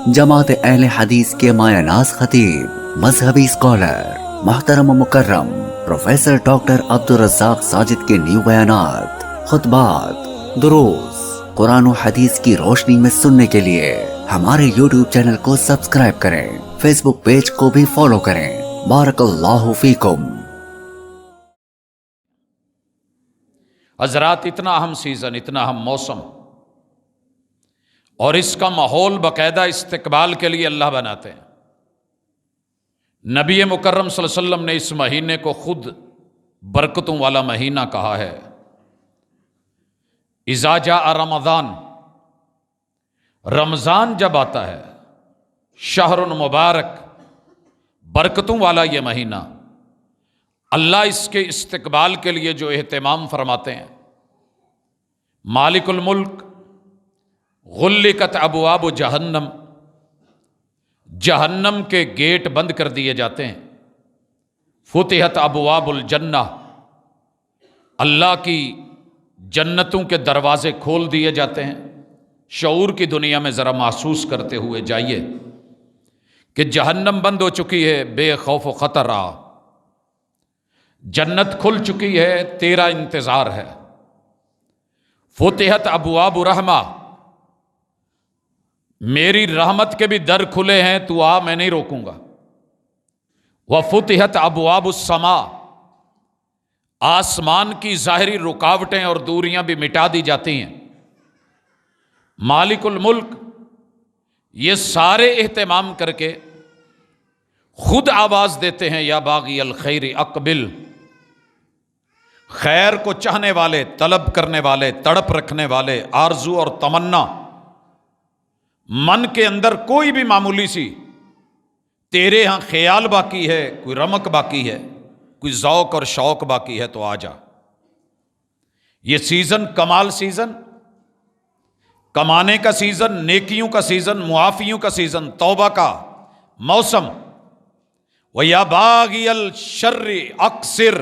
جماعت اہل حدیث کے مایہ ناز خطیب، مذہبی اسکالر، محترم و مکرم پروفیسر ڈاکٹر عبدالرزاق ساجد کے نیو بیانات، خطبات، دروس قرآن و حدیث کی روشنی میں سننے کے لیے ہمارے یوٹیوب چینل کو سبسکرائب کریں، فیس بک پیج کو بھی فالو کریں۔ بارک اللہ فیکم۔ حضرات، اتنا اہم سیزن، اتنا اہم موسم، اور اس کا ماحول باقاعدہ استقبال کے لیے اللہ بناتے ہیں۔ نبی مکرم صلی اللہ علیہ وسلم نے اس مہینے کو خود برکتوں والا مہینہ کہا ہے۔ اذا جاء رمضان، رمضان جب آتا ہے، شہر مبارک، برکتوں والا یہ مہینہ، اللہ اس کے استقبال کے لیے جو اہتمام فرماتے ہیں۔ مالک الملک، غلقت ابواب جہنم، جہنم کے گیٹ بند کر دیے جاتے ہیں۔ فتحت ابواب الجنہ، اللہ کی جنتوں کے دروازے کھول دیے جاتے ہیں۔ شعور کی دنیا میں ذرا محسوس کرتے ہوئے جائیے کہ جہنم بند ہو چکی ہے، بے خوف و خطر آ، جنت کھل چکی ہے، تیرا انتظار ہے۔ فتحت ابواب رحمہ، میری رحمت کے بھی در کھلے ہیں، تو آ، میں نہیں روکوں گا۔ وفتحت ابواب السماء، آسمان کی ظاہری رکاوٹیں اور دوریاں بھی مٹا دی جاتی ہیں۔ مالک الملک یہ سارے اہتمام کر کے خود آواز دیتے ہیں، یا باغی الخیر اقبل، خیر کو چاہنے والے، طلب کرنے والے، تڑپ رکھنے والے، آرزو اور تمنا، من کے اندر کوئی بھی معمولی سی تیرے ہاں خیال باقی ہے، کوئی رمق باقی ہے، کوئی ذوق اور شوق باقی ہے، تو آ جا۔ یہ سیزن کمال سیزن، کمانے کا سیزن، نیکیوں کا سیزن، معافیوں کا سیزن، توبہ کا موسم۔ وَيَا بَاغِيَ الشَّرِّ اقصر،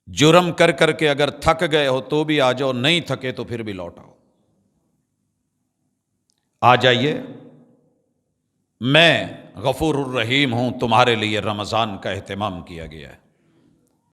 جرم کر کر کے اگر تھک گئے ہو تو بھی آ جاؤ، نہیں تھکے تو پھر بھی لوٹ آؤ، آ جائیے۔ میں غفور الرحیم ہوں، تمہارے لیے رمضان کا اہتمام کیا گیا ہے۔